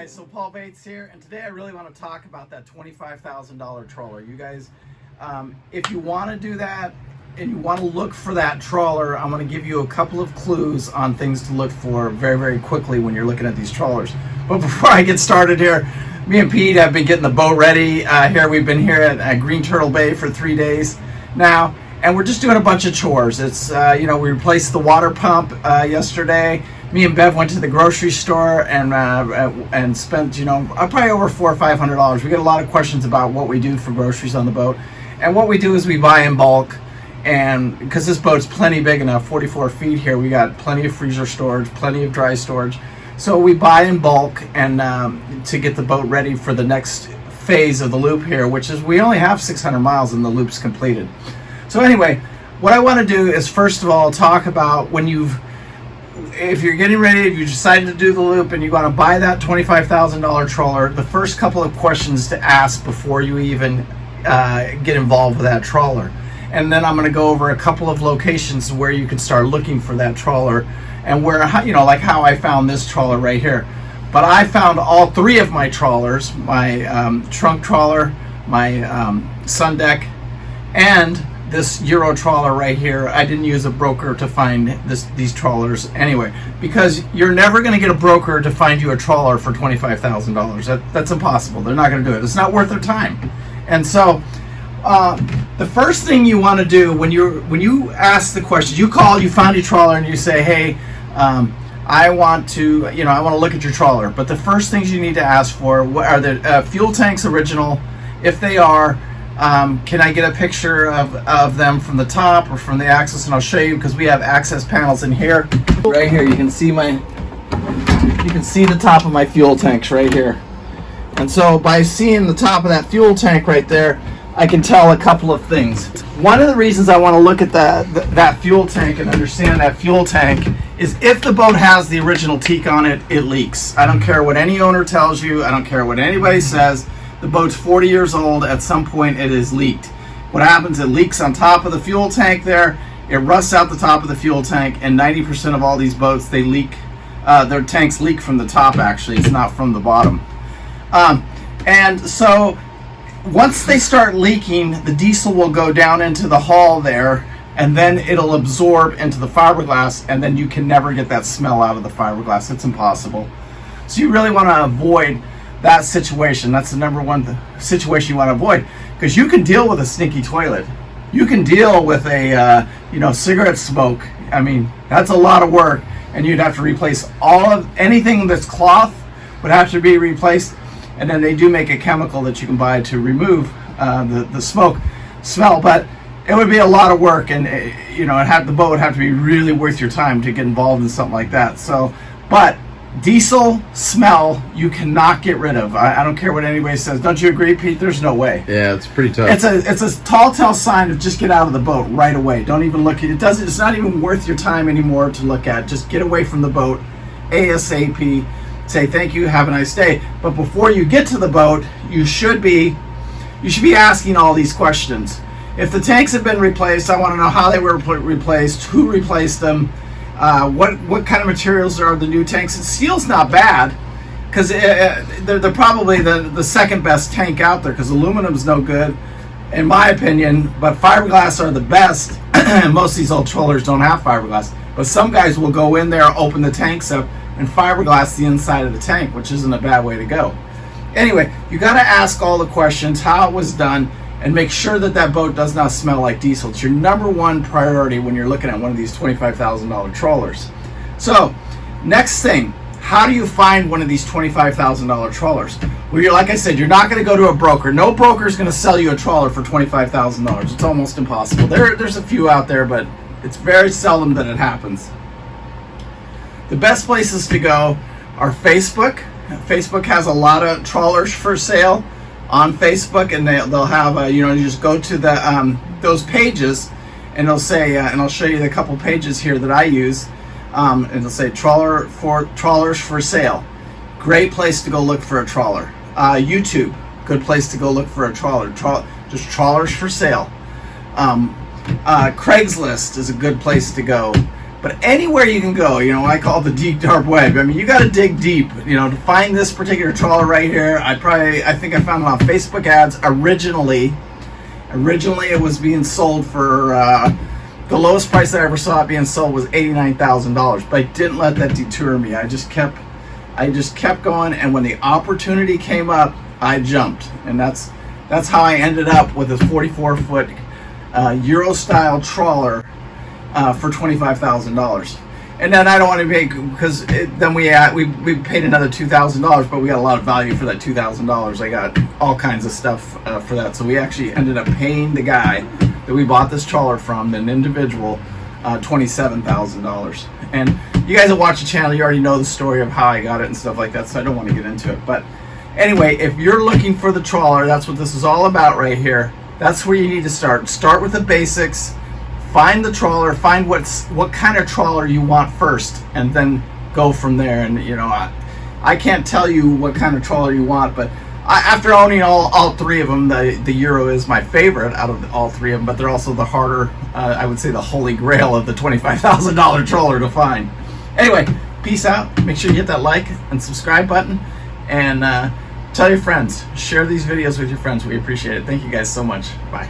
guys, so Paul Bates here, and today I really want to talk about that $25,000 trawler. You guys, if you want to do that and you want to look for that trawler, I'm going to give you a couple of clues on things to look for very, very quickly when you're looking at these trawlers. But before I get started here, me and Pete have been getting the boat ready here. We've been here at Green Turtle Bay for 3 days now, and we're just doing a bunch of chores. It's, we replaced the water pump yesterday. Me and Bev went to the grocery store and spent, probably over $400 or $500. We get a lot of questions about what we do for groceries on the boat. And what we do is we buy in bulk. And because this boat's plenty big enough, 44 feet here, we got plenty of freezer storage, plenty of dry storage. So we buy in bulk and to get the boat ready for the next phase of the loop here, which is we only have 600 miles and the loop's completed. So anyway, what I want to do is first of all talk about if you're getting ready, if you decided to do the loop and you want to buy that $25,000 trawler, the first couple of questions to ask before you even get involved with that trawler. And then I'm going to go over a couple of locations where you can start looking for that trawler and where, like how I found this trawler right here. But I found all three of my trawlers, my trunk trawler, my sun deck, and this Euro trawler right here. I didn't use a broker to find these trawlers anyway, because you're never going to get a broker to find you a trawler for $25,000. That's impossible. They're not going to do it. It's not worth their time. And so the first thing you want to do when you ask the question, you call, you found your trawler, and you say, hey, I want to look at your trawler. But the first things you need to ask for, are the fuel tanks original? If they are, can I get a picture of them from the top or from the axis? And I'll show you, because we have access panels in here. Right here, you can see the top of my fuel tanks right here. And so by seeing the top of that fuel tank right there, I can tell a couple of things. One of the reasons I want to look at that fuel tank and understand that fuel tank is if the boat has the original teak on it, it leaks. I don't care what any owner tells you. I don't care what anybody says. The boat's 40 years old. At some point, it is leaked. What happens? It leaks on top of the fuel tank there. It rusts out the top of the fuel tank, and 90% of all these boats, they leak. Their tanks leak from the top, actually. It's not from the bottom. And so once they start leaking, the diesel will go down into the hull there, and then it'll absorb into the fiberglass, and then you can never get that smell out of the fiberglass. It's impossible. So you really want to avoid that situation. That's the number one situation you want to avoid, because you can deal with a stinky toilet. You can deal with a cigarette smoke. I mean, that's a lot of work, and you'd have to replace anything that's cloth would have to be replaced. And then they do make a chemical that you can buy to remove the smoke smell, but it would be a lot of work, and the boat would have to be really worth your time to get involved in something like that. So, but diesel smell you cannot get rid of. I don't care what anybody says. Don't you agree, Pete? There's no way. Yeah, it's pretty tough. It's a tall tale sign of just get out of the boat right away. Don't even look at it. It's not even worth your time anymore to look at. Just get away from the boat ASAP. Say thank you, have a nice day. But before you get to the boat, you should be asking all these questions. If the tanks have been replaced, I want to know how they were replaced, who replaced them, what kind of materials are the new tanks. And steel's not bad, because they're probably the second best tank out there, because aluminum's no good, in my opinion, but fiberglass are the best. Most of these old trawlers don't have fiberglass, but some guys will go in there, open the tanks up, and fiberglass the inside of the tank, which isn't a bad way to go. Anyway, you got to ask all the questions, how it was done, and make sure that boat does not smell like diesel. It's your number one priority when you're looking at one of these $25,000 trawlers. So, next thing, how do you find one of these $25,000 trawlers? Well, like I said, you're not going to go to a broker. No broker is going to sell you a trawler for $25,000. It's almost impossible. There's a few out there, but it's very seldom that it happens. The best places to go are Facebook. Facebook has a lot of trawlers for sale on Facebook, and they'll have you just go to those pages, and they'll say, and I'll show you the couple pages here that I use, and it'll say trawlers for sale. Great place to go look for a trawler. YouTube, good place to go look for a trawler. Just trawlers for sale. Craigslist is a good place to go. But anywhere you can go, you know, I call it the deep dark web. I mean, you got to dig deep, you know, to find this particular trawler right here. I think I found it on Facebook ads. Originally it was being sold for the lowest price that I ever saw it being sold was $89,000. But I didn't let that deter me. I just kept going, and when the opportunity came up, I jumped, and that's how I ended up with this 44-foot Euro style trawler for $25,000. And then I don't want to make, because then we paid another $2,000, but we got a lot of value for that $2,000. I got all kinds of stuff for that. So we actually ended up paying the guy that we bought this trawler from, an individual, $27,000. And you guys that watch the channel, you already know the story of how I got it and stuff like that, so I don't want to get into it. But anyway, if you're looking for the trawler, that's what this is all about right here. That's where you need to start. Start with the basics. Find the trawler, find what kind of trawler you want first, and then go from there. And you know, I can't tell you what kind of trawler you want, but after owning all three of them, the Euro is my favorite out of all three of them, but they're also the harder, I would say the holy grail of the $25,000 trawler to find. Anyway, peace out. Make sure you hit that like and subscribe button, and tell your friends. Share these videos with your friends. We appreciate it. Thank you guys so much. Bye.